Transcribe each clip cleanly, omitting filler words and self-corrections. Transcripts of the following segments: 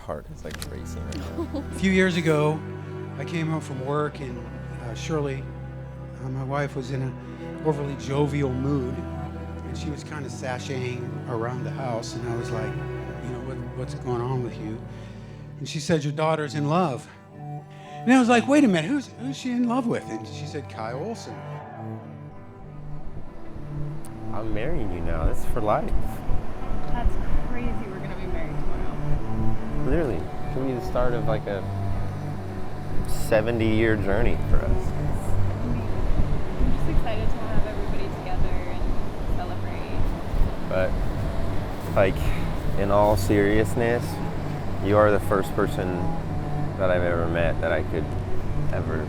heart is like racing right now. A few years ago, I came home from work, and Shirley, my wife, was in an overly jovial mood, and she was kind of sashaying around the house, and I was like, what's going on with you? And she said, your daughter's in love. And I was like, wait a minute, who's she in love with? And she said, Kai Olson. I'm marrying you now. That's for life. That's crazy. We're going to be married tomorrow. Literally. It could be the start of like a 70-year journey for us. I'm just excited to have everybody together and celebrate. But, like, in all seriousness, you are the first person that I've ever met that I could ever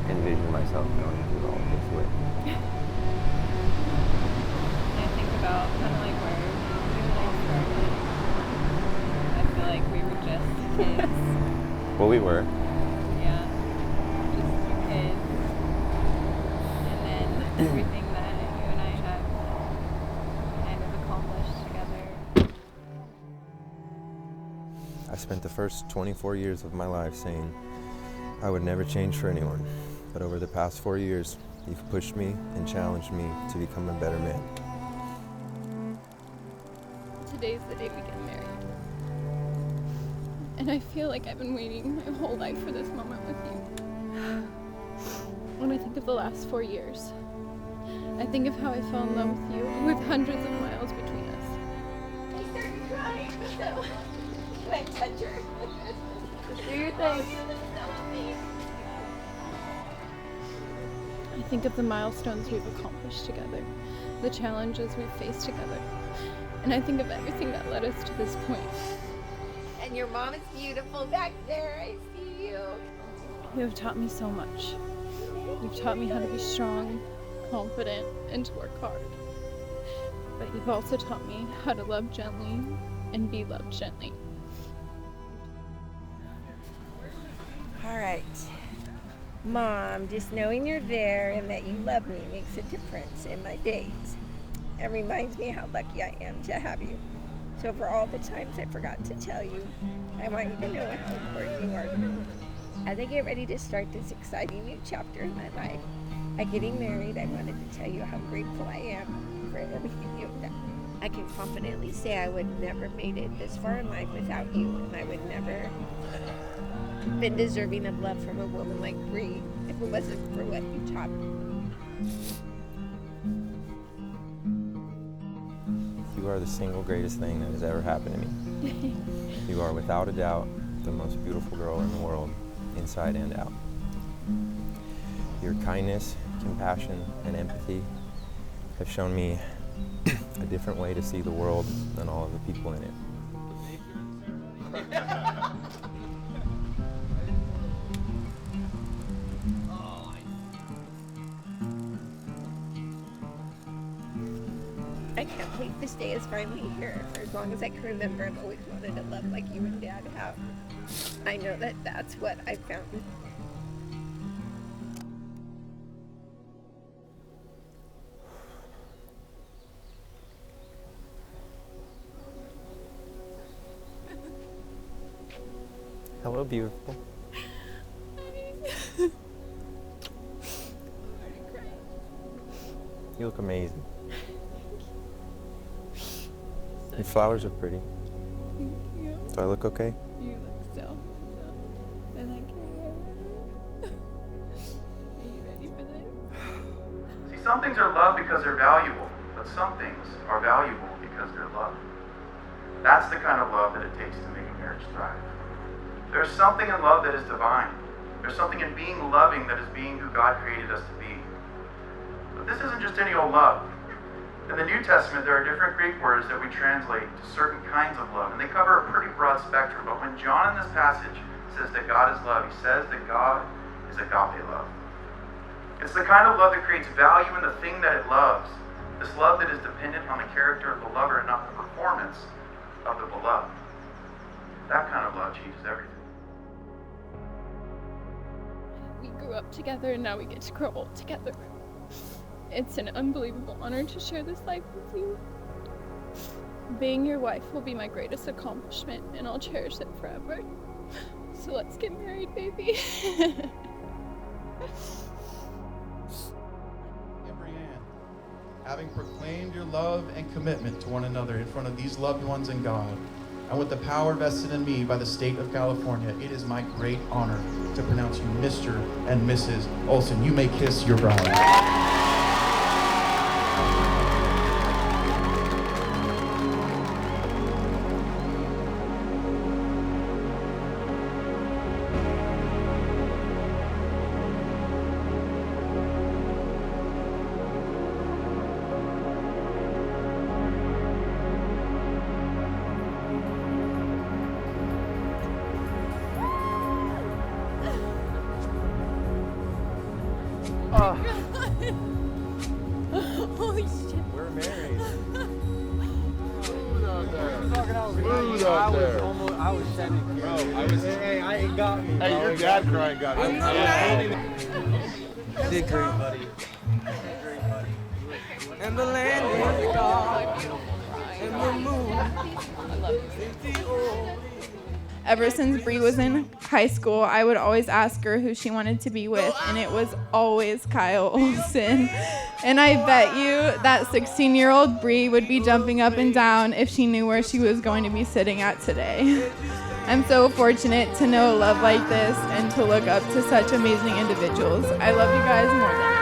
envision myself going through all of this with. I think about kind of like where you and I started. I feel like we were just kids. Well, we were. Yeah, just two kids. And then everything that you and I have kind of accomplished together. I spent the first 24 years of my life saying I would never change for anyone. But over the past 4 years, you've pushed me and challenged me to become a better man. Today's the day we get married. And I feel like I've been waiting my whole life for this moment with you. When I think of the last 4 years, I think of how I fell in love with you with hundreds of miles between us. I started crying, so can I touch her? Do your thing. I think of the milestones we've accomplished together, the challenges we've faced together, and I think of everything that led us to this point. And your mom is beautiful back there. I see you. You have taught me so much. You've taught me how to be strong, confident, and to work hard. But you've also taught me how to love gently and be loved gently. All right. Mom, just knowing you're there and that you love me makes a difference in my days and reminds me how lucky I am to have you. So for all the times I forgot to tell you, I want you to know how important you are to me. As I get ready to start this exciting new chapter in my life, by getting married, I wanted to tell you how grateful I am for everything you've done. I can confidently say I would never made it this far in life without you, and I would never been deserving of love from a woman like Bree if it wasn't for what you taught me. You are the single greatest thing that has ever happened to me. You are without a doubt the most beautiful girl in the world, inside and out. Your kindness, compassion, and empathy have shown me a different way to see the world than all of the people in it. I can't believe this day is finally here. For as long as I can remember, I've always wanted a love like you and Dad have. I know that that's what I found. Hello, beautiful. You look amazing. Your flowers are pretty. Thank you. Do I look okay? You look so. I like your hair. Are you ready for this? See, some things are loved because they're valuable, but some things are valuable because they're loved. That's the kind of love that it takes to make a marriage thrive. There's something in love that is divine. There's something in being loving that is being who God created us to be. But this isn't just any old love. In the New Testament, there are different Greek words that we translate to certain kinds of love, and they cover a pretty broad spectrum. But when John in this passage says that God is love, he says that God is agape love. It's the kind of love that creates value in the thing that it loves. This love that is dependent on the character of the lover and not the performance of the beloved. That kind of love changes everything. We grew up together and now we get to grow old together. It's an unbelievable honor to share this life with you. Being your wife will be my greatest accomplishment, and I'll cherish it forever. So let's get married, baby. Brianne, having proclaimed your love and commitment to one another in front of these loved ones and God, and with the power vested in me by the state of California, it is my great honor to pronounce you Mr. and Mrs. Olson. You may kiss your bride. Holy shit. We're married. Smooth out there. I was sending. Bro, Hey, I ain't got me. Hey, your dad crying got me. You did great, buddy. And the land is gone. And the moon is the old. Ever since Bree was in high school, I would always ask her who she wanted to be with, and it was always Kyle Olson. And I bet you that 16-year-old Bree would be jumping up and down if she knew where she was going to be sitting at today. I'm so fortunate to know love like this and to look up to such amazing individuals. I love you guys more than